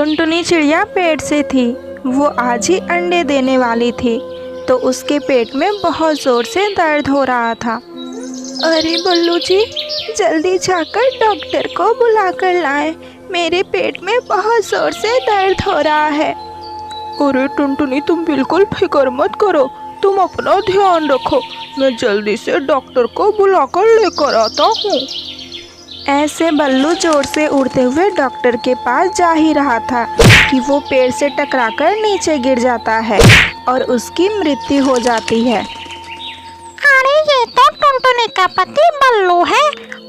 टुनटुनी चिड़िया पेड़ से थी। वो आज ही अंडे देने वाली थी, तो उसके पेट में बहुत ज़ोर से दर्द हो रहा था। अरे बल्लू जी, जल्दी जाकर डॉक्टर को बुला कर लाएं। मेरे पेट में बहुत ज़ोर से दर्द हो रहा है। अरे टुनटुनी, तुम बिल्कुल फिक्र मत करो, तुम अपना ध्यान रखो। मैं जल्दी से डॉक्टर को बुलाकर लेकर आता हूँ। ऐसे बल्लू जोर से उड़ते हुए डॉक्टर के पास जा ही रहा था कि वो पेड़ से टकराकर नीचे गिर जाता है और उसकी मृत्यु हो जाती है। अरे ये तो टुनटुनी का पति बल्लू है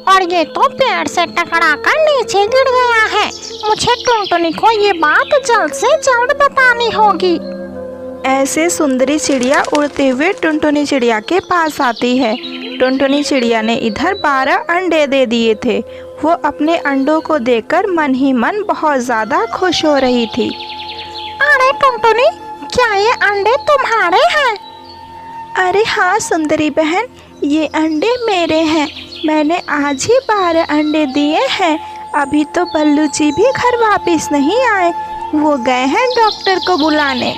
और ये तो पेड़ से टकराकर नीचे गिर गया है। मुझे टुनटुनी को ये बात जल्द से जल्द बतानी होगी। ऐसे सुंदरी चिड़िया उड़ते हुए टुनटुनी चिड़िया के पास आती है। टुनटुनी चिड़िया ने इधर 12 अंडे दे दिए थे। वो अपने अंडों को देखकर मन ही मन बहुत ज़्यादा खुश हो रही थी। अरे टुनटुनी, क्या ये अंडे तुम्हारे हैं? अरे हाँ सुंदरी बहन, ये अंडे मेरे हैं। मैंने आज ही 12 अंडे दिए हैं। अभी तो बल्लू जी भी घर वापस नहीं आए, वो गए हैं डॉक्टर को बुलाने।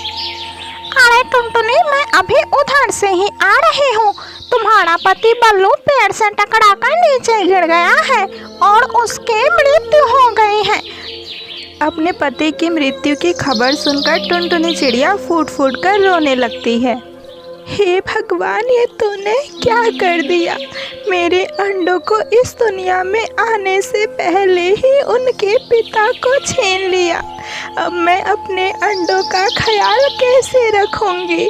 अरे टुनटुनी, मैं अभी उधर से ही आ रही हूँ। तुम्हारा पति बल्लू पेड़ से टकराकर नीचे गिर गया है और उसकी मृत्यु हो गई है। अपने पति की मृत्यु की खबर सुनकर टुनटुनी चिड़िया फूट फूट कर रोने लगती है। हे भगवान, ये तूने क्या कर दिया? मेरे अंडों को इस दुनिया में आने से पहले ही उनके पिता को छीन लिया। अब मैं अपने अंडों का ख्याल कैसे रखूंगी?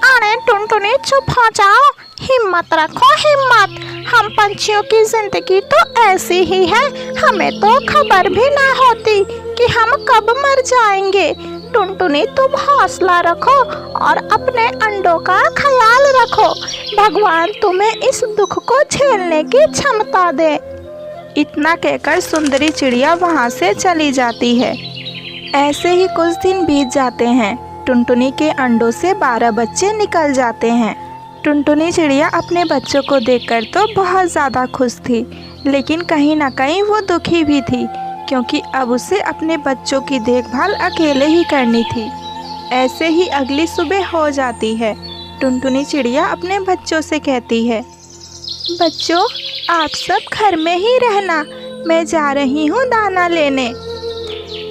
अरे टुनटुनी, चुप हो जाओ, हिम्मत रखो हिम्मत। हम पंछियों की जिंदगी तो ऐसी ही है, हमें तो खबर भी ना होती कि हम कब मर जाएंगे। टुनटुनी, तुम हौसला रखो और अपने अंडों का ख्याल रखो। भगवान तुम्हें इस दुख को झेलने की क्षमता दे। इतना कहकर सुंदरी चिड़िया वहाँ से चली जाती है। ऐसे ही कुछ दिन बीत जाते हैं। टुनटुनी के अंडों से 12 बच्चे निकल जाते हैं। टुनटुनी चिड़िया अपने बच्चों को देखकर तो बहुत ज़्यादा खुश थी, लेकिन कहीं ना कहीं वो दुखी भी थी, क्योंकि अब उसे अपने बच्चों की देखभाल अकेले ही करनी थी। ऐसे ही अगली सुबह हो जाती है। टुनटुनी चिड़िया अपने बच्चों से कहती है, बच्चों, आप सब घर में ही रहना, मैं जा रही हूँ दाना लेने।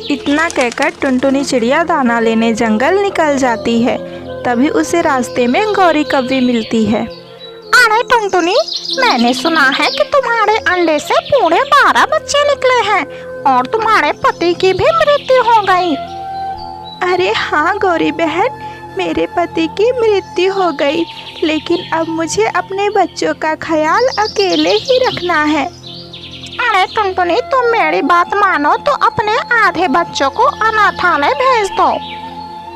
इतना कहकर टुनटुनी चिड़िया दाना लेने जंगल निकल जाती है। तभी उसे रास्ते में गौरी कौवी मिलती है। अरे टुनटुनी, मैंने सुना है कि तुम्हारे अंडे से पूरे 12 बच्चे निकले हैं और तुम्हारे पति की भी मृत्यु हो गई। अरे हाँ गौरी बहन, मेरे पति की मृत्यु हो गई, लेकिन अब मुझे अपने बच्चों का ख्याल अकेले ही रखना है। अरे टुनटुनी, तुम मेरी बात मानो तो अपने आधे बच्चों को अनाथालय भेज दो।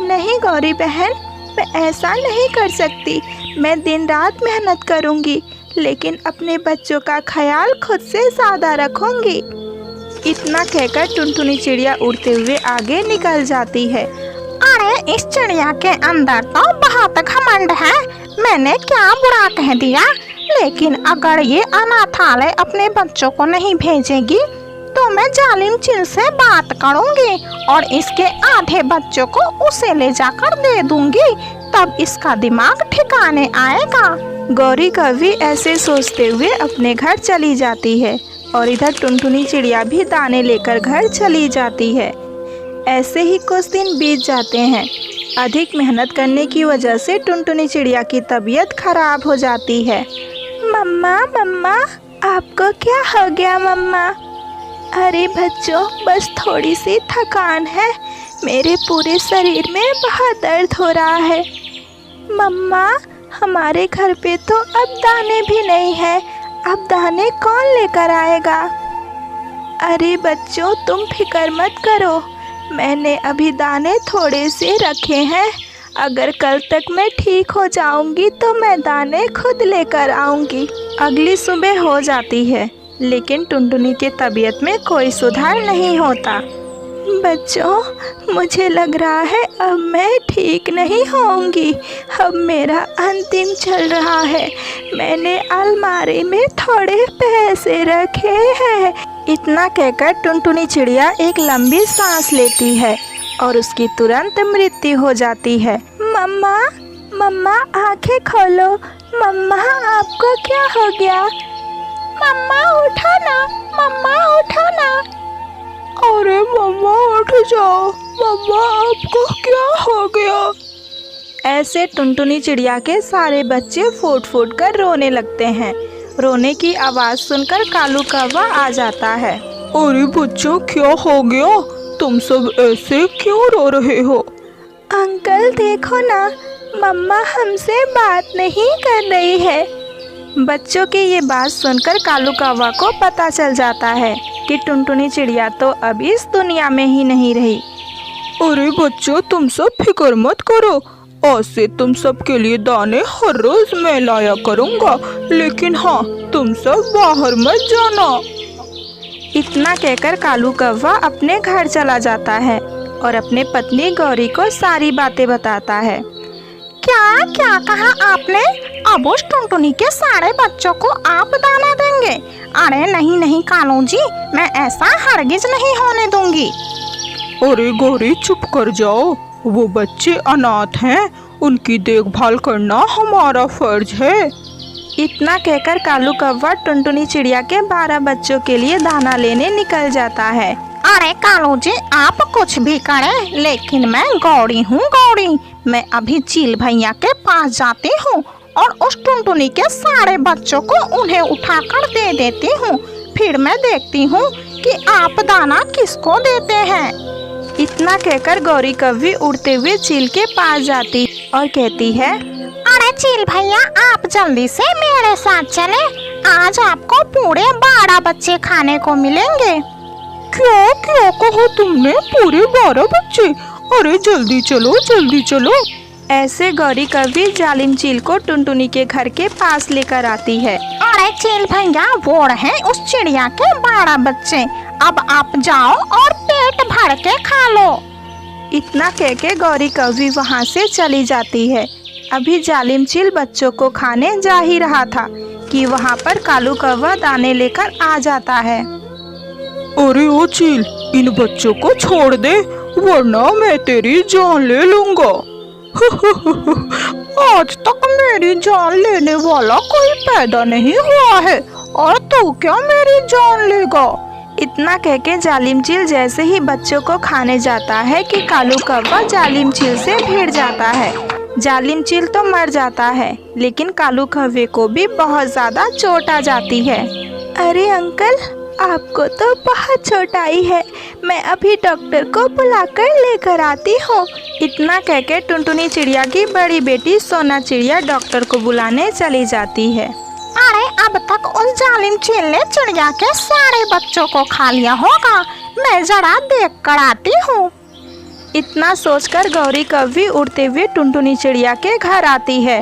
नहीं गौरी बहन, मैं ऐसा नहीं कर सकती। मैं दिन रात मेहनत करूंगी, लेकिन अपने बच्चों का ख्याल खुद से ज़्यादा रखूंगी। इतना कहकर टुनटुनी चिड़िया उड़ते हुए आगे निकल जाती है। अरे इस चिड़िया के अंदर तो बहुत घमंड है। मैंने क्या बुरा कह दिया? लेकिन अगर ये अनाथालय अपने बच्चों को नहीं भेजेगी तो मैं जालिम चिल से बात करूंगी और इसके आधे बच्चों को उसे ले जाकर दे दूंगी, तब इसका दिमाग ठिकाने आएगा। गौरी कौवी ऐसे सोचते हुए अपने घर चली जाती है और इधर टुनटुनी चिड़िया भी दाने लेकर घर चली जाती है। ऐसे ही कुछ दिन बीत जाते हैं। अधिक मेहनत करने की वजह से टुनटुनी चिड़िया की तबीयत खराब हो जाती है। मम्मा मम्मा, आपको क्या हो गया मम्मा? अरे बच्चों, बस थोड़ी सी थकान है, मेरे पूरे शरीर में बहुत दर्द हो रहा है। मम्मा, हमारे घर पे तो अब दाने भी नहीं है, अब दाने कौन लेकर आएगा? अरे बच्चों, तुम फिक्र मत करो, मैंने अभी दाने थोड़े से रखे हैं। अगर कल तक मैं ठीक हो जाऊंगी तो मैं दाने खुद लेकर आऊंगी। अगली सुबह हो जाती है, लेकिन टुनटुनी की तबीयत में कोई सुधार नहीं होता। बच्चों, मुझे लग रहा है अब मैं ठीक नहीं होऊंगी। अब मेरा अंतिम चल रहा है। मैंने अलमारी में थोड़े पैसे रखे हैं, इतना कहकर टुनटुनी चिड़िया एक लंबी सांस लेती है और उसकी तुरंत मृत्यु हो जाती है। मम्मा, मम्मा आंखें खोलो। मम्मा आपको क्या हो गया? मम्मा उठो ना, मम्मा उठो ना। अरे मम्मा उठ जाओ, मम्मा आपको क्या हो गया? ऐसे टुनटुनी चिड़िया के सारे बच्चे फूट फूट कर रोने लगते हैं। रोने की आवाज़ सुनकर कालू कौवा आ जाता है। अरे बच्चों, क्या हो गया? तुम सब ऐसे क्यों रो रहे हो? अंकल देखो ना, मम्मा हमसे बात नहीं कर रही है। बच्चों की ये बात सुनकर कालू कौवा को पता चल जाता है कि टुनटुनी चिड़िया तो अब इस दुनिया में ही नहीं रही। अरे बच्चों, तुम सब फिक्र मत करो। आज से तुम सब के लिए दाने हर रोज मैं लाया करूँगा, लेकिन हाँ, तुम सब बाहर मत जाना। इतना कहकर कालू कौवा अपने घर चला जाता है और अपने पत्नी गौरी को सारी बातें बताता है। क्या क्या कहा आपने? अब उस टुनटुनी के सारे बच्चों को आप दाना देंगे? अरे नहीं नहीं कालू जी, मैं ऐसा हरगिज नहीं होने दूंगी। अरे गौरी, चुप कर जाओ। वो बच्चे अनाथ हैं, उनकी देखभाल करना हमारा फर्ज है। इतना कहकर कालू कौवा टुनटुनी चिड़िया के 12 बच्चों के लिए दाना लेने निकल जाता है। अरे कालू जी, आप कुछ भी करें, लेकिन मैं गौरी हूँ गौरी। मैं अभी चील भैया के पास जाती हूँ और उस टुनटुनी के सारे बच्चों को उन्हें उठाकर दे देती हूँ। फिर मैं देखती हूँ कि आप दाना किसको देते हैं। इतना कहकर गौरी कौवी उड़ते हुए चील के पास जाती और कहती है, अरे चील भैया, आप जल्दी से मेरे साथ चले। आज आपको पूरे 12 बच्चे खाने को मिलेंगे। क्या क्या कहा तुमने? पूरे 12 बच्चे? अरे जल्दी चलो, जल्दी चलो। ऐसे गौरी कौवी जालिम चील को टुनटुनी के घर के पास लेकर आती है। अरे चील भैया, वो रहे उस चिड़िया के 12 बच्चे। अब आप जाओ और पेट भर के खा लो। इतना कह के गौरी कौवी वहाँ से चली जाती है। अभी जालिम चील बच्चों को खाने जा ही रहा था कि वहाँ पर कालू कौवा दाने लेकर आ जाता है। अरे ओ चील, इन बच्चों को छोड़ दे, वरना मैं तेरी जान ले लूंगा। आज तक मेरी जान लेने वाला कोई पैदा नहीं हुआ है, और तू क्या मेरी जान लेगा? इतना कह के जालिम चील जैसे ही बच्चों को खाने जाता है कि कालू कौवा जालिम चील से भिड़ जाता है। जालिम चील तो मर जाता है, लेकिन कालू कौवे को भी बहुत ज़्यादा चोट आ जाती है। अरे अंकल, आपको तो बहुत चोट आई है, मैं अभी डॉक्टर को बुलाकर लेकर आती हूँ। इतना कहकर टुनटुनी चिड़िया की बड़ी बेटी सोना चिड़िया डॉक्टर को बुलाने चली जाती है। अरे अब तक उस जालिम चील ने चिड़िया के सारे बच्चों को खा लिया होगा, मैं जरा देख कर आती हूँ। इतना सोचकर गौरी कौवी उड़ते हुए टुनटुनी चिड़िया के घर आती है।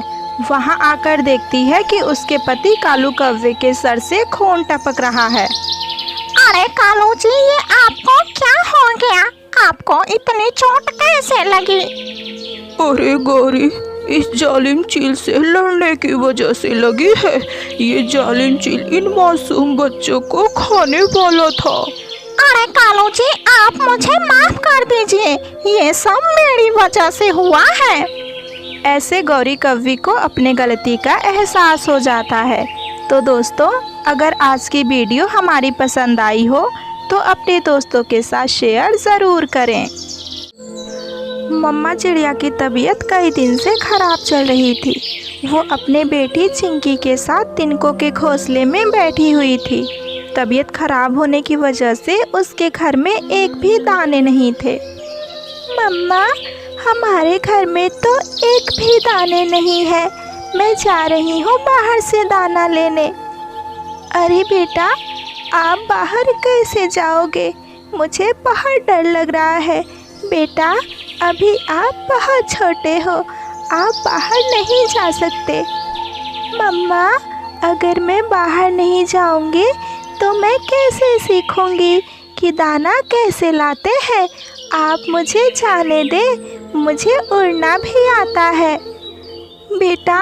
वहाँ आकर देखती है कि उसके पति कालू कौवे के सर से खून टपक रहा है। अरे कालू जी, ये आपको क्या हो गया? आपको इतनी चोट कैसे लगी? अरे गौरी, इस जालिम चील से लड़ने की वजह से लगी है। ये जालिम चील इन मासूम बच्चों को खाने वाला था। अरे कालू जी, आप मुझे माफ कर दीजिए, ये सब मेरी वजह से हुआ है। ऐसे गौरी कौवी को अपने गलती का एहसास हो जाता है। तो दोस्तों, अगर आज की वीडियो हमारी पसंद आई हो तो अपने दोस्तों के साथ शेयर ज़रूर करें। मम्मा चिड़िया की तबीयत कई दिन से ख़राब चल रही थी। वो अपने बेटी चिंकी के साथ तिनकों के घोंसले में बैठी हुई थी। तबीयत ख़राब होने की वजह से उसके घर में एक भी दाने नहीं थे। मम्मा, हमारे घर में तो एक भी दाने नहीं है, मैं जा रही हूँ बाहर से दाना लेने। अरे बेटा, आप बाहर कैसे जाओगे? मुझे बहुत डर लग रहा है। बेटा, अभी आप बहुत छोटे हो, आप बाहर नहीं जा सकते। मम्मा, अगर मैं बाहर नहीं जाऊंगी तो मैं कैसे सीखूंगी कि दाना कैसे लाते हैं? आप मुझे जाने दें, मुझे उड़ना भी आता है। बेटा,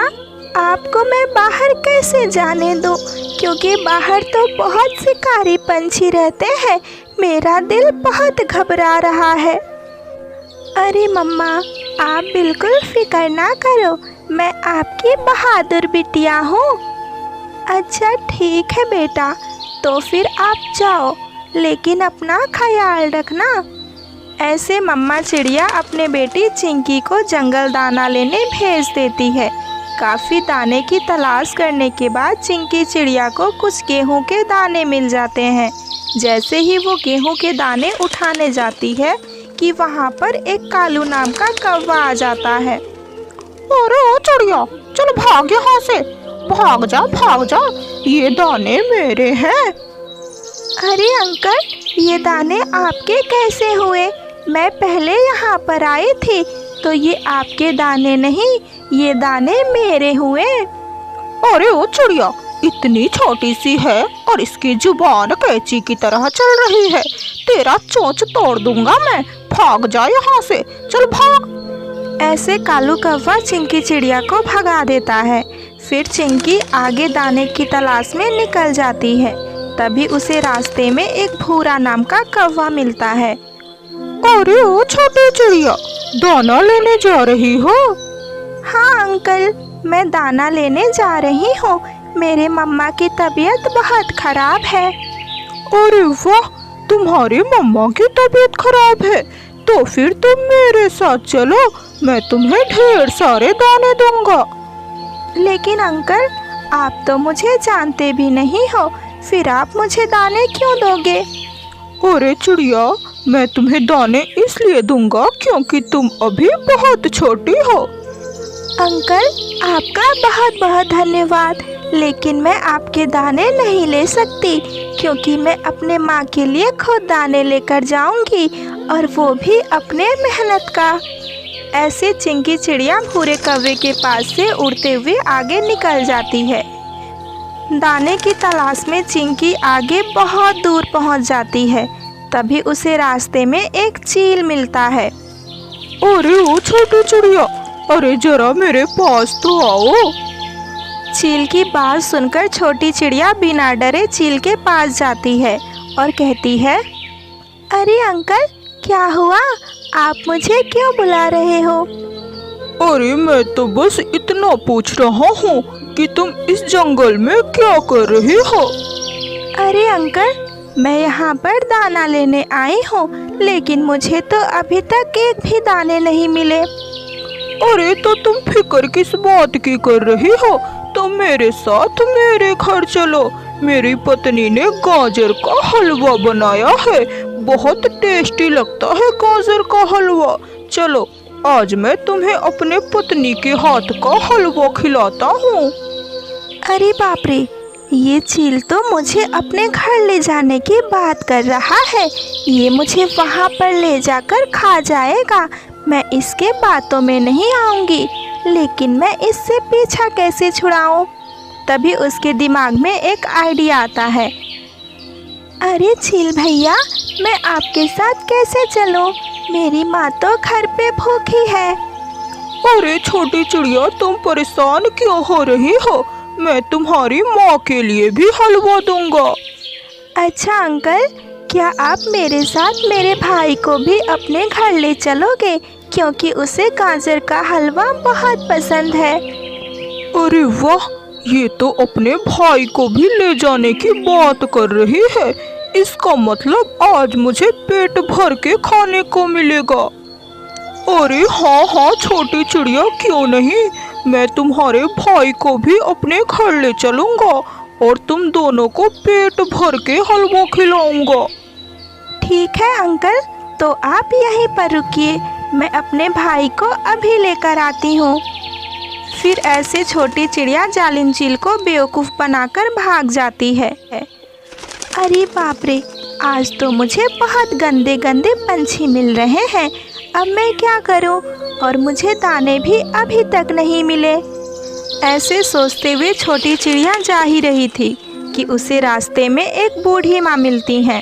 आपको मैं बाहर कैसे जाने दूं? क्योंकि बाहर तो बहुत शिकारी पंछी रहते हैं। मेरा दिल बहुत घबरा रहा है। अरे मम्मा, आप बिल्कुल फिक्र ना करो, मैं आपकी बहादुर बिटिया हूँ। अच्छा ठीक है बेटा, तो फिर आप जाओ, लेकिन अपना ख्याल रखना। ऐसे मम्मा चिड़िया अपने बेटी चिंकी को जंगल दाना लेने भेज देती है। काफ़ी दाने की तलाश करने के बाद चिंकी चिड़िया को कुछ गेहूं के दाने मिल जाते हैं। जैसे ही वो गेहूं के दाने उठाने जाती है कि वहाँ पर एक कालू नाम का कौवा आ जाता है। अरे ओ चिड़िया, चल भाग यहाँ से, भाग जा, ये दाने मेरे हैं। अरे अंकल, ये दाने आपके कैसे हुए? मैं पहले यहाँ पर आई थी, तो ये आपके दाने नहीं, ये दाने मेरे हुए। अरे ओ चिड़िया, इतनी छोटी सी है और इसकी जुबान कैंची की तरह चल रही है। तेरा चोंच तोड़ दूंगा मैं, भाग जा यहाँ से, चल भाग। ऐसे कालू कौवा चिंकी चिड़िया को भगा देता है। फिर चिंकी आगे दाने की तलाश में निकल जाती है। तभी उसे रास्ते में एक भूरा नाम का कौवा मिलता है। अरे ओ छोटी चिड़िया, दाना लेने जा रही हो? हाँ अंकल, मैं दाना लेने जा रही हूँ। मेरे मम्मा की तबीयत बहुत खराब है। अरे वाह, तुम्हारी मम्मा की तबीयत खराब है? तो फिर तुम मेरे साथ चलो, मैं तुम्हें ढेर सारे दाने दूंगा। लेकिन अंकल, आप तो मुझे जानते भी नहीं हो, फिर आप मुझे दाने क्यों दोगे? अरे चिड़िया, मैं तुम्हें दाने इसलिए दूंगा क्योंकि तुम अभी बहुत छोटी हो। अंकल, आपका बहुत बहुत धन्यवाद, लेकिन मैं आपके दाने नहीं ले सकती, क्योंकि मैं अपने माँ के लिए खुद दाने लेकर जाऊंगी, और वो भी अपने मेहनत का। ऐसे चिंकी चिड़िया भूरे कौवे के पास से उड़ते हुए आगे निकल जाती है। दाने की तलाश में चिंकी आगे बहुत दूर पहुंच जाती है। तभी उसे रास्ते में एक चील मिलता है। अरे ओ छोटी चिड़िया, अरे जरा मेरे पास तो आओ। चील की बात सुनकर छोटी चिड़िया बिना डरे चील के पास जाती है और कहती है, अरे अंकल, क्या हुआ? आप मुझे क्यों बुला रहे हो? अरे मैं तो बस इतना पूछ रहा हूँ कि तुम इस जंगल में क्या कर रही हो? अरे अंकल, मैं यहाँ पर दाना लेने आई हूँ, लेकिन मुझे तो अभी तक एक भी दाने नहीं मिले। अरे तो तुम फिक्र किस बात की कर रही हो? तुम मेरे साथ मेरे घर चलो। मेरी पत्नी ने गाजर का हलवा बनाया है, बहुत टेस्टी लगता है गाजर का हलवा। चलो, आज मैं तुम्हें अपने पत्नी के हाथ का हलवा खिलाता हूँ। अरे बाप रे, ये चील तो मुझे अपने घर ले जाने की बात कर रहा है। ये मुझे वहाँ पर ले जाकर खा जाएगा। मैं इसके बातों में नहीं आऊँगी, लेकिन मैं इससे पीछा कैसे छुड़ाऊँ? तभी उसके दिमाग में एक आइडिया आता है। अरे चील भैया, मैं आपके साथ कैसे चलूँ? मेरी माँ तो घर पे भूखी है। अरे छोटी चिड़िया, तुम परेशान क्यों हो रही हो? मैं तुम्हारी माँ के लिए भी हलवा दूंगा। अच्छा अंकल, क्या आप मेरे साथ मेरे भाई को भी अपने घर ले चलोगे? क्योंकि उसे गाजर का हलवा बहुत पसंद है। अरे वाह, ये तो अपने भाई को भी ले जाने की बात कर रही है। इसका मतलब आज मुझे पेट भर के खाने को मिलेगा। अरे हाँ हाँ छोटी चिड़िया, क्यों नहीं, मैं तुम्हारे भाई को भी अपने घर ले चलूँगा और तुम दोनों को पेट भर के हलवा खिलाऊंगा। ठीक है अंकल, तो आप यहीं पर रुकिए, मैं अपने भाई को अभी लेकर आती हूँ। फिर ऐसे छोटी चिड़िया जालिम चील को बेवकूफ़ बनाकर भाग जाती है। अरे बाप रे, आज तो मुझे बहुत गंदे गंदे पंछी मिल रहे हैं। अब मैं क्या करूं? और मुझे दाने भी अभी तक नहीं मिले। ऐसे सोचते हुए छोटी चिड़िया जा ही रही थी कि उसे रास्ते में एक बूढ़ी माँ मिलती हैं।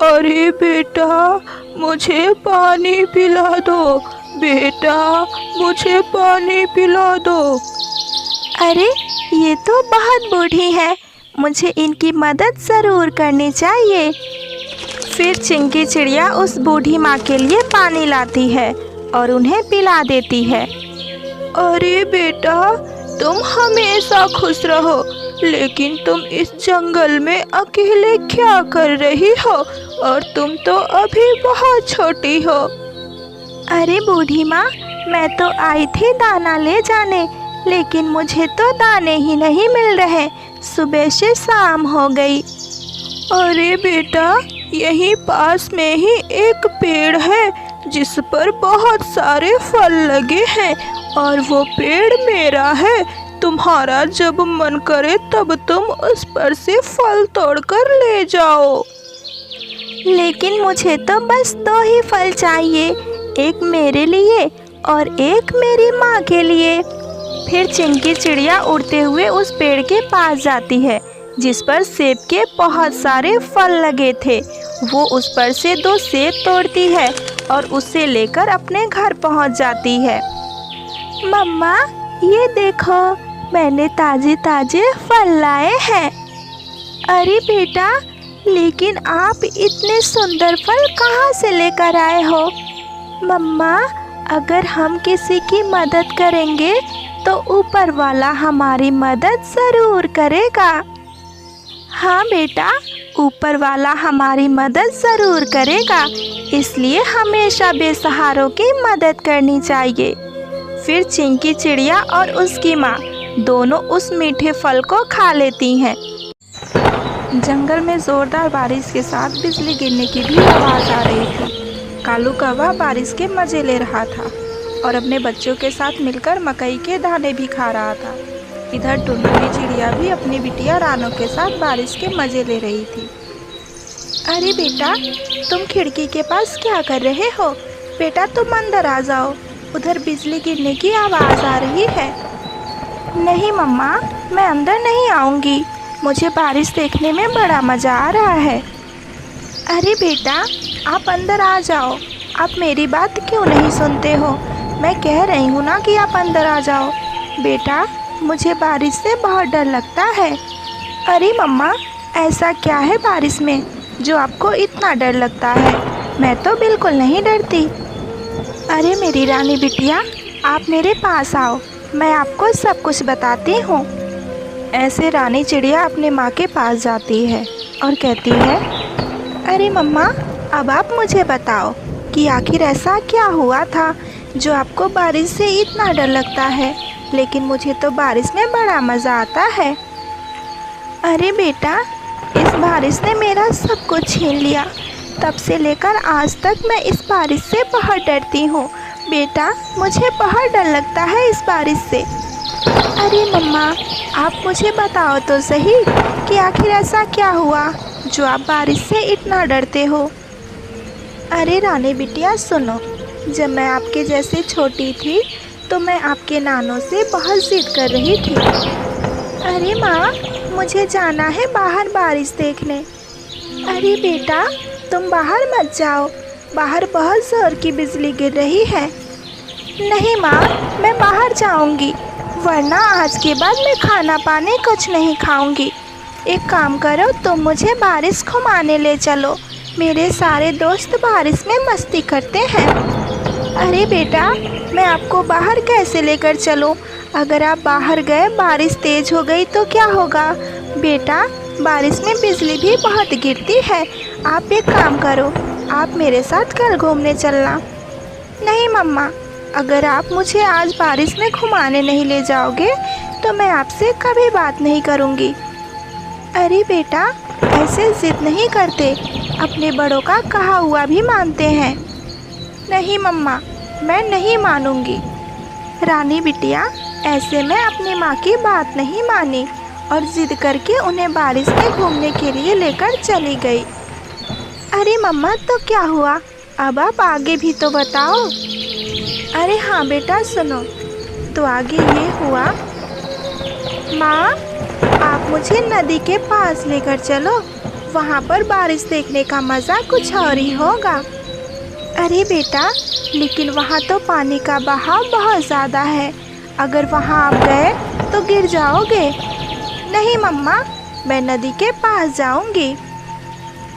अरे बेटा, मुझे पानी पिला दो। बेटा, मुझे पानी पिला दो। अरे ये तो बहुत बूढ़ी है, मुझे इनकी मदद ज़रूर करनी चाहिए। फिर चिंकी चिड़िया उस बूढ़ी माँ के लिए पानी लाती है और उन्हें पिला देती है। अरे बेटा, तुम हमेशा खुश रहो, लेकिन तुम इस जंगल में अकेले क्या कर रही हो? और तुम तो अभी बहुत छोटी हो। अरे बूढ़ी माँ, मैं तो आई थी दाना ले जाने, लेकिन मुझे तो दाने ही नहीं मिल रहे। सुबह से शाम हो गई। अरे बेटा, यहीं पास में ही एक पेड़ है जिस पर बहुत सारे फल लगे हैं, और वो पेड़ मेरा है। तुम्हारा जब मन करे तब तुम उस पर से फल तोड़कर ले जाओ। लेकिन मुझे तो बस 2 ही फल चाहिए, एक मेरे लिए और एक मेरी माँ के लिए। फिर चिंकी चिड़िया उड़ते हुए उस पेड़ के पास जाती है जिस पर सेब के बहुत सारे फल लगे थे। वो उस पर से 2 सेब तोड़ती है और उसे लेकर अपने घर पहुंच जाती है। मम्मा, ये देखो, मैंने ताजे ताजे फल लाए हैं। अरे बेटा, लेकिन आप इतने सुंदर फल कहाँ से लेकर आए हो? मम्मा, अगर हम किसी की मदद करेंगे तो ऊपर वाला हमारी मदद ज़रूर करेगा। हाँ बेटा, ऊपर वाला हमारी मदद ज़रूर करेगा, इसलिए हमेशा बेसहारों की मदद करनी चाहिए। फिर चिंकी चिड़िया और उसकी माँ दोनों उस मीठे फल को खा लेती हैं। जंगल में ज़ोरदार बारिश के साथ बिजली गिरने की भी आवाज़ आ रही थी। कालू कौवा बारिश के मज़े ले रहा था और अपने बच्चों के साथ मिलकर मकई के दाने भी खा रहा था। इधर टुनटुनी चिड़िया भी अपनी बिटिया रानो के साथ बारिश के मज़े ले रही थी। अरे बेटा, तुम खिड़की के पास क्या कर रहे हो? बेटा, तुम अंदर आ जाओ, उधर बिजली गिरने की आवाज़ आ रही है। नहीं मम्मा, मैं अंदर नहीं आऊँगी, मुझे बारिश देखने में बड़ा मज़ा आ रहा है। अरे बेटा, आप अंदर आ जाओ, आप मेरी बात क्यों नहीं सुनते हो? मैं कह रही हूँ ना कि आप अंदर आ जाओ। बेटा, मुझे बारिश से बहुत डर लगता है। अरे मम्मा, ऐसा क्या है बारिश में जो आपको इतना डर लगता है? मैं तो बिल्कुल नहीं डरती। अरे मेरी रानी बिटिया, आप मेरे पास आओ, मैं आपको सब कुछ बताती हूँ। ऐसे रानी चिड़िया अपने माँ के पास जाती है और कहती है, अरे मम्मा, अब आप मुझे बताओ कि आखिर ऐसा क्या हुआ था जो आपको बारिश से इतना डर लगता है, लेकिन मुझे तो बारिश में बड़ा मज़ा आता है। अरे बेटा, इस बारिश ने मेरा सब कुछ छीन लिया। तब से लेकर आज तक मैं इस बारिश से बहुत डरती हूँ। बेटा, मुझे बहुत डर लगता है इस बारिश से। अरे मम्मा, आप मुझे बताओ तो सही कि आखिर ऐसा क्या हुआ जो आप बारिश से इतना डरते हो। अरे रानी बिटिया सुनो, जब मैं आपके जैसे छोटी थी तो मैं आपके नानों से बहुत ज़िद कर रही थी। अरे माँ, मुझे जाना है बाहर बारिश देखने। अरे बेटा, तुम बाहर मत जाओ, बाहर बहुत ज़ोर की बिजली गिर रही है। नहीं माँ, मैं बाहर जाऊँगी, वरना आज के बाद मैं खाना पानी कुछ नहीं खाऊँगी। एक काम करो, तुम मुझे बारिश घुमाने ले चलो, मेरे सारे दोस्त बारिश में मस्ती करते हैं। अरे बेटा, मैं आपको बाहर कैसे लेकर चलूं? अगर आप बाहर गए, बारिश तेज़ हो गई तो क्या होगा? बेटा, बारिश में बिजली भी बहुत गिरती है। आप एक काम करो, आप मेरे साथ कल घूमने चलना। नहीं मम्मा, अगर आप मुझे आज बारिश में घुमाने नहीं ले जाओगे तो मैं आपसे कभी बात नहीं करूँगी। अरे बेटा, ऐसे ज़िद नहीं करते, अपने बड़ों का कहा हुआ भी मानते हैं। नहीं मम्मा, मैं नहीं मानूंगी। रानी बिटिया ऐसे में अपनी माँ की बात नहीं मानी और ज़िद करके उन्हें बारिश में घूमने के लिए लेकर चली गई। अरे मम्मा, तो क्या हुआ? अब आप आगे भी तो बताओ। अरे हाँ बेटा सुनो, तो आगे ये हुआ, माँ आप मुझे नदी के पास लेकर चलो, वहाँ पर बारिश देखने का मज़ा कुछ और ही होगा। अरे बेटा, लेकिन वहाँ तो पानी का बहाव बहुत ज़्यादा है, अगर वहाँ आप गए तो गिर जाओगे। नहीं मम्मा, मैं नदी के पास जाऊंगी।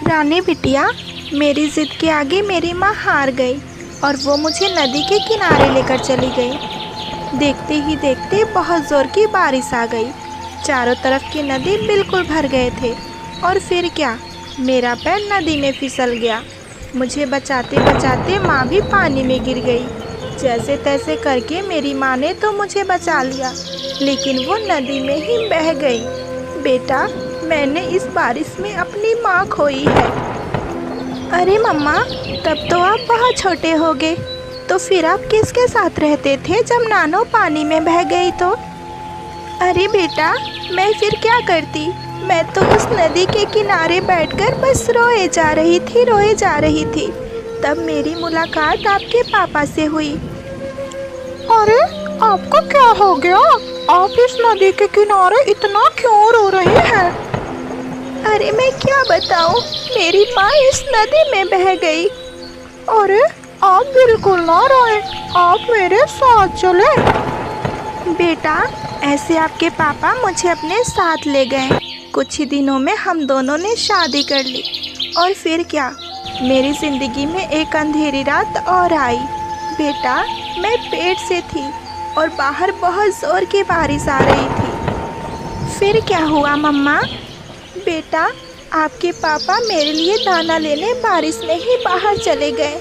रानी बिटिया, मेरी जिद के आगे मेरी माँ हार गई और वो मुझे नदी के किनारे लेकर चली गई। देखते ही देखते बहुत ज़ोर की बारिश आ गई। चारों तरफ की नदी बिल्कुल भर गए थे और फिर क्या, मेरा पैर नदी में फिसल गया। मुझे बचाते बचाते माँ भी पानी में गिर गई। जैसे तैसे करके मेरी माँ ने तो मुझे बचा लिया, लेकिन वो नदी में ही बह गई। बेटा, मैंने इस बारिश में अपनी माँ खोई है। अरे मम्मा, तब तो आप बहुत छोटे होगे, तो फिर आप किसके साथ रहते थे जब नानो पानी में बह गई तो? अरे बेटा, मैं फिर क्या करती, मैं तो उस नदी के किनारे बैठकर बस रोए जा रही थी। तब मेरी मुलाकात आपके पापा से हुई। अरे आपको क्या हो गया? आप इस नदी के किनारे इतना क्यों रो रहे हैं? अरे मैं क्या बताऊं, मेरी माँ इस नदी में बह गई। अरे आप बिल्कुल ना रोएं, आप मेरे साथ चले। बेटा, ऐसे आपके पापा मुझे अपने साथ ले गए। कुछ ही दिनों में हम दोनों ने शादी कर ली और फिर क्या, मेरी ज़िंदगी में एक अंधेरी रात और आई। बेटा, मैं पेट से थी और बाहर बहुत ज़ोर की बारिश आ रही थी। फिर क्या हुआ मम्मा? बेटा, आपके पापा मेरे लिए दाना लेने बारिश में ही बाहर चले गए।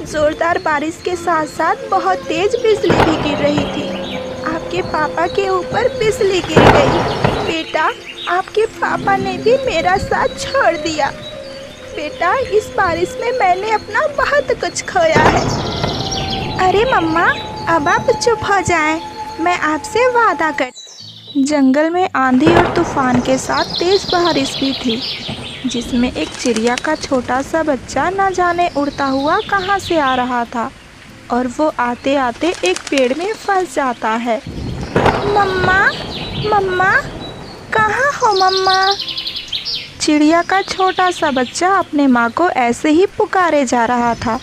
ज़ोरदार बारिश के साथ साथ बहुत तेज़ बिजली भी गिर रही थी। आपके पापा के ऊपर बिजली गिर गई। बेटा, आपके पापा ने भी मेरा साथ छोड़ दिया। बेटा, इस बारिश में मैंने अपना बहुत कुछ खोया है। अरे मम्मा, अब आप चुप हो जाएं, मैं आपसे वादा कर। जंगल में आंधी और तूफान के साथ तेज़ बारिश भी थी, जिसमें एक चिड़िया का छोटा सा बच्चा न जाने उड़ता हुआ कहाँ से आ रहा था और वो आते आते एक पेड़ में फंस जाता है। मम्मा, मम्मा, कहाँ हो मम्मा? चिड़िया का छोटा सा बच्चा अपने माँ को ऐसे ही पुकारे जा रहा था।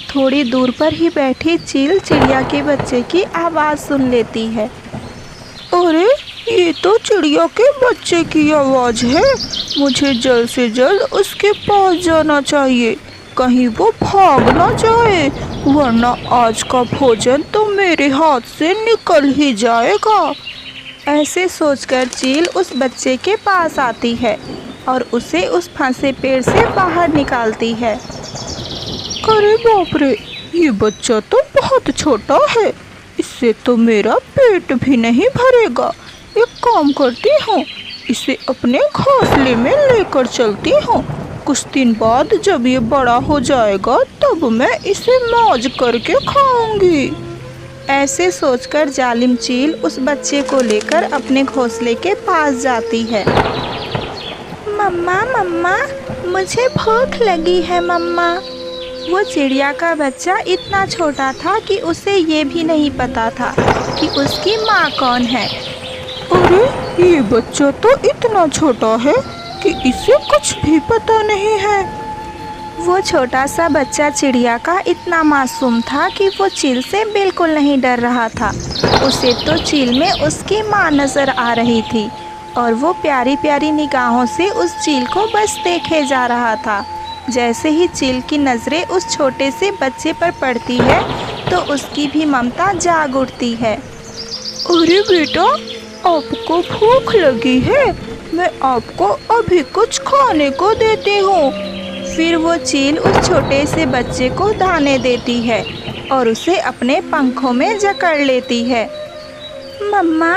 थोड़ी दूर पर ही बैठी चील चिड़िया के बच्चे की आवाज़ सुन लेती है। अरे, ये तो चिड़िया के बच्चे की आवाज़ है। मुझे जल्द से जल्द उसके पास जाना चाहिए, कहीं वो भाग ना जाए, वरना आज का भोजन तो मेरे हाथ से निकल ही जाएगा। ऐसे सोचकर चील उस बच्चे के पास आती है और उसे उस फंसे पेड़ से बाहर निकालती है। अरे बाप रे, ये बच्चा तो बहुत छोटा है, इससे तो मेरा पेट भी नहीं भरेगा। एक काम करती हूँ, इसे अपने घोंसले में लेकर चलती हूँ। कुछ दिन बाद जब ये बड़ा हो जाएगा तब मैं इसे मौज करके खाऊंगी। ऐसे सोचकर जालिम चील उस बच्चे को लेकर अपने घोंसले के पास जाती है। मम्मा, मम्मा, मुझे भूख लगी है मम्मा। वो चिड़िया का बच्चा इतना छोटा था कि उसे ये भी नहीं पता था कि उसकी माँ कौन है। अरे, ये बच्चा तो इतना छोटा है कि इसे कुछ भी पता नहीं है। वो छोटा सा बच्चा चिड़िया का इतना मासूम था कि वो चील से बिल्कुल नहीं डर रहा था। उसे तो चील में उसकी माँ नज़र आ रही थी और वो प्यारी प्यारी निगाहों से उस चील को बस देखे जा रहा था। जैसे ही चील की नज़रें उस छोटे से बच्चे पर पड़ती है तो उसकी भी ममता जाग उठती है। अरे बेटा, आपको भूख लगी है, मैं आपको अभी कुछ खाने को देती हूँ। फिर वो चील उस छोटे से बच्चे को दाने देती है और उसे अपने पंखों में जकड़ लेती है। मम्मा,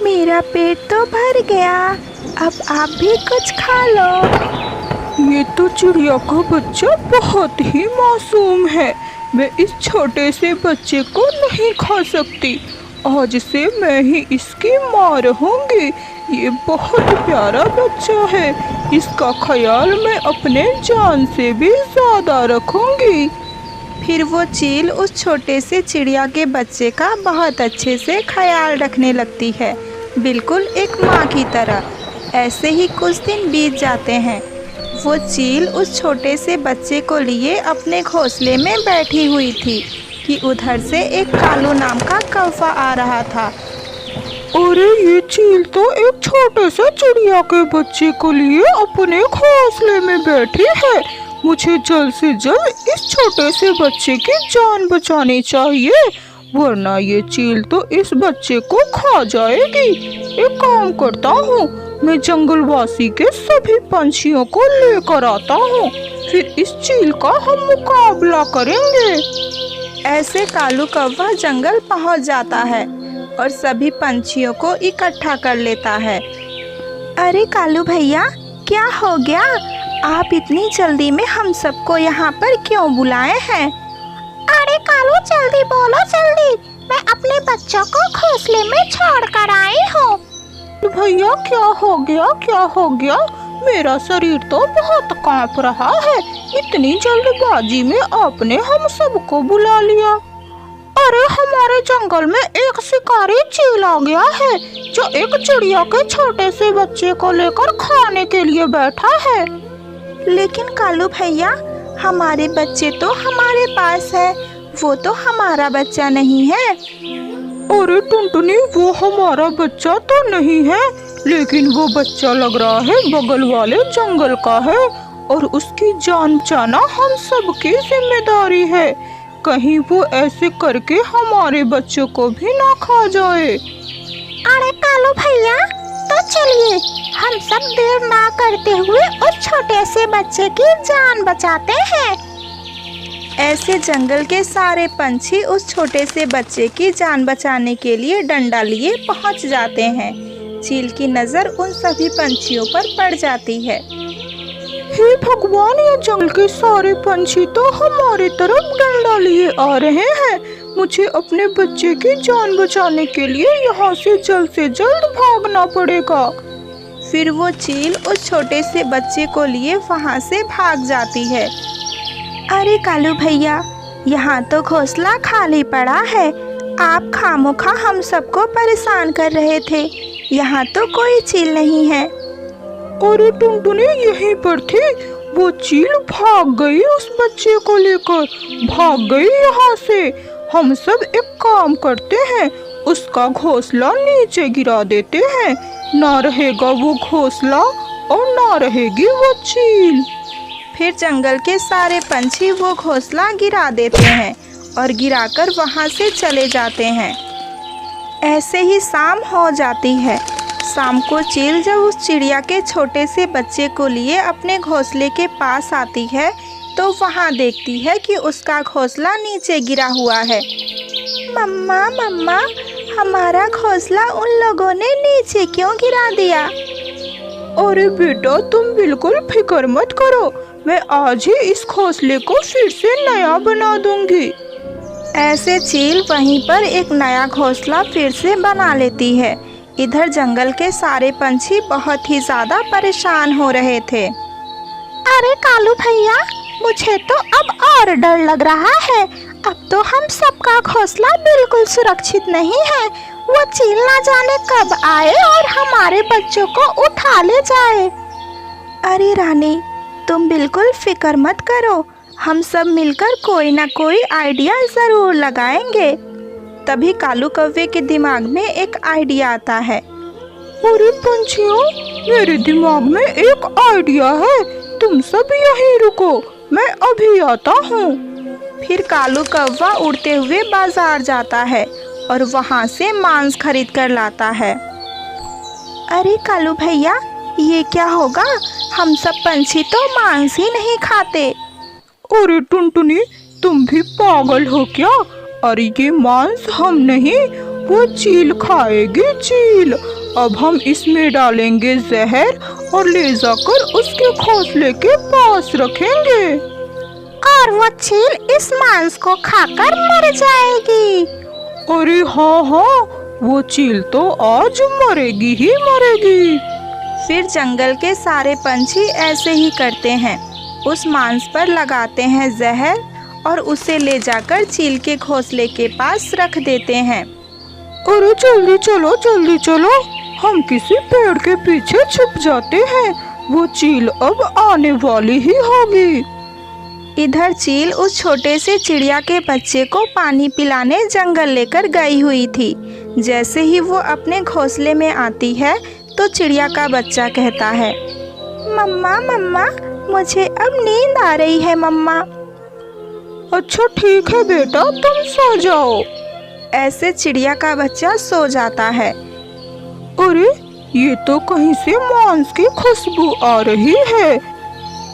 मेरा पेट तो भर गया, अब आप भी कुछ खा लो। ये तो चिड़िया का बच्चा बहुत ही मासूम है, मैं इस छोटे से बच्चे को नहीं खा सकती। आज से मैं ही इसकी माँ रहूँगी। ये बहुत प्यारा बच्चा है, इसका ख्याल मैं अपने जान से भी ज़्यादा रखूँगी। फिर वो चील उस छोटे से चिड़िया के बच्चे का बहुत अच्छे से ख्याल रखने लगती है, बिल्कुल एक माँ की तरह। ऐसे ही कुछ दिन बीत जाते हैं। वो चील उस छोटे से बच्चे को लिए अपने घोंसले में बैठी हुई थी कि उधर से एक कालू नाम का कौवा आ रहा था। अरे ये चील तो एक छोटे से चिड़िया के बच्चे को लिए अपने घोंसले में बैठी है। मुझे जल्द से जल्द इस छोटे से बच्चे की जान बचानी चाहिए, वरना ये चील तो इस बच्चे को खा जाएगी। एक काम करता हूँ, मैं जंगलवासी के सभी पंछियों को लेकर आता हूँ, फिर इस चील का हम मुकाबला करेंगे। ऐसे कालू कौवा जंगल पहुंच जाता है और सभी पंछियों को इकट्ठा कर लेता है। अरे कालू भैया, क्या हो गया? आप इतनी जल्दी में हम सबको यहाँ पर क्यों बुलाए हैं? अरे कालू जल्दी बोलो जल्दी, मैं अपने बच्चों को घोंसले में छोड़ कर आई हूँ। भैया क्या हो गया, क्या हो गया? मेरा शरीर तो बहुत कांप रहा है। इतनी जल्दबाजी में आपने हम सबको बुला लिया। अरे हमारे जंगल में एक शिकारी चील आ गया है, जो एक चिड़िया के छोटे से बच्चे को लेकर खाने के लिए बैठा है। लेकिन कालू भैया, हमारे बच्चे तो हमारे पास है, वो तो हमारा बच्चा नहीं है। अरे टुनटुनी, वो हमारा बच्चा तो नहीं है, लेकिन वो बच्चा लग रहा है बगल वाले जंगल का है, और उसकी जान बचाना हम सबकी जिम्मेदारी है। कहीं वो ऐसे करके हमारे बच्चों को भी ना खा जाए। अरे कालू भैया, तो चलिए हम सब देर ना करते हुए उस छोटे से बच्चे की जान बचाते हैं। ऐसे जंगल के सारे पंछी उस छोटे से बच्चे की जान बचाने के लिए डंडा लिए पहुंच जाते हैं। चील की नज़र उन सभी पंछियों पर पड़ जाती है। हे भगवान, ये जंगल के सारे पंछी तो हमारी तरफ डंडा लिए आ रहे हैं। मुझे अपने बच्चे की जान बचाने के लिए यहाँ से जल्द भागना पड़ेगा। फिर वो चील उस छोटे से बच्चे को लिए वहाँ से भाग जाती है। अरे कालू भैया, यहाँ तो घोंसला खाली पड़ा है। आप खामोखा हम सबको परेशान कर रहे थे। यहाँ तो कोई चील नहीं है। अरे टुनटुनी यहीं पर थी, वो चील भाग गई, उस बच्चे को लेकर भाग गई यहाँ से। हम सब एक काम करते हैं, उसका घोंसला नीचे गिरा देते हैं, ना रहेगा वो घोंसला और ना रहेगी वो चील। फिर जंगल के सारे पंछी वो घोंसला गिरा देते हैं और गिराकर वहाँ से चले जाते हैं। ऐसे ही शाम हो जाती है। शाम को चील जब उस चिड़िया के छोटे से बच्चे को लिए अपने घोंसले के पास आती है, तो वहाँ देखती है कि उसका घोंसला नीचे गिरा हुआ है। मम्मा मम्मा, हमारा घोंसला उन लोगों ने नीचे क्यों गिरा दिया? अरे बेटा, तुम बिल्कुल फिक्र मत करो, मैं आज ही इस घोंसले को फिर से नया बना दूंगी। ऐसे चील वहीं पर एक नया घोंसला फिर से बना लेती है। इधर जंगल के सारे पंछी बहुत ही ज़्यादा परेशान हो रहे थे। अरे कालू भैया, मुझे तो अब और डर लग रहा है। अब तो हम सबका घोंसला बिल्कुल सुरक्षित नहीं है। वो चील ना जाने कब आए और हमारे बच्चों को उठा ले जाए। अरे रानी, तुम बिल्कुल फिक्र मत करो, हम सब मिलकर कोई ना कोई आइडिया ज़रूर लगाएंगे। तभी कालू कौवे के दिमाग में एक आइडिया आता है। अरे पंछियों, मेरे दिमाग में एक आइडिया है, तुम सब यहीं रुको, मैं अभी आता हूँ। फिर कालू कौवा उड़ते हुए बाजार जाता है और वहाँ से मांस खरीद कर लाता है। अरे कालू भैया, ये क्या होगा? हम सब पंछी तो मांस ही नहीं खाते। अरे टुनटुनी, तुम भी पागल हो क्या? अरे ये मांस हम नहीं, वो चील खाएगी, चील। अब हम इसमें डालेंगे जहर और ले जाकर उसके घोंसले के पास रखेंगे, और वो चील इस मांस को खाकर मर जाएगी। अरे हाँ हाँ, वो चील तो आज मरेगी ही मरेगी। फिर जंगल के सारे पंछी ऐसे ही करते हैं, उस मांस पर लगाते हैं जहर और उसे ले जाकर चील के घोंसले के पास रख देते हैं। अरे जल्दी चलो, जल्दी चलो, हम किसी पेड़ के पीछे छुप जाते हैं, वो चील अब आने वाली ही होगी। इधर चील उस छोटे से चिड़िया के बच्चे को पानी पिलाने जंगल लेकर गई हुई थी। जैसे ही वो अपने घोंसले में आती है तो चिड़िया का बच्चा कहता है, मम्मा मम्मा मुझे अब नींद आ रही है मम्मा। अच्छा ठीक है बेटा, तुम सो जाओ। ऐसे चिड़िया का बच्चा सो जाता है। अरे ये तो कहीं से मांस की खुशबू आ रही है।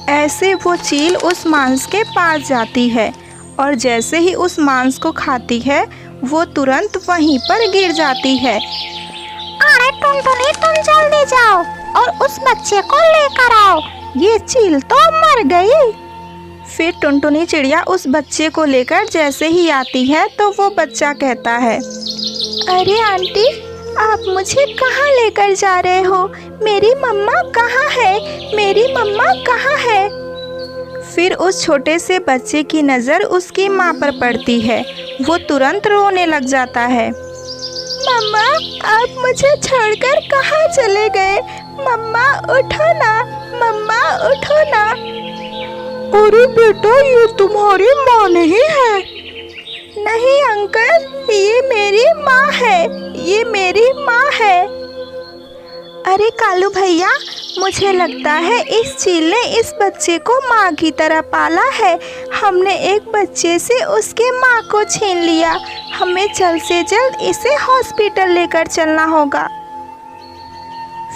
ऐसे वो चील उस मांस के पास जाती है और जैसे ही उस मांस को खाती है वो तुरंत वहीं पर गिर जाती है। अरे टुनटुनी तुम जल्दी जाओ और उस बच्चे को लेकर आओ, ये चील तो मर गई। फिर टुनटुनी चिड़िया उस बच्चे को लेकर जैसे ही आती है तो वो बच्चा कहता है, अरे आंटी आप मुझे कहाँ लेकर जा रहे हो? मेरी मम्मा कहाँ है? मेरी मम्मा कहाँ है? फिर उस छोटे से बच्चे की नज़र उसकी माँ पर पड़ती है। वो तुरंत रोने लग जाता है। मम्मा आप मुझे छोड़कर कहाँ चले गए? मम्मा उठो ना, मम्मा उठो ना। अरे बेटा ये तुम्हारी माँ नहीं है। नहीं अंकल ये मेरी माँ है, ये मेरी माँ है। अरे कालू भैया मुझे लगता है इस चील ने इस बच्चे को माँ की तरह पाला है। हमने एक बच्चे से उसके माँ को छीन लिया। हमें जल्द से जल्द इसे हॉस्पिटल लेकर चलना होगा।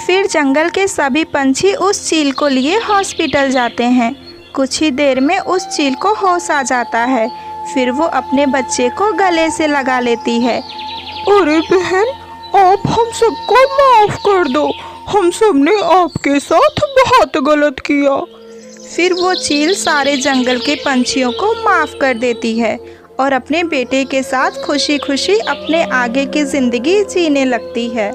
फिर जंगल के सभी पंछी उस चील को लिए हॉस्पिटल जाते हैं। कुछ ही देर में उस चील को होश आ जाता है। फिर वो अपने बच्चे को गले से लगा लेती है। अरे बहन आप हम सबको माफ कर दो, हम सबने आपके साथ बहुत गलत किया। फिर वो चील सारे जंगल के पंछियों को माफ़ कर देती है और अपने बेटे के साथ खुशी खुशी अपने आगे की ज़िंदगी जीने लगती है।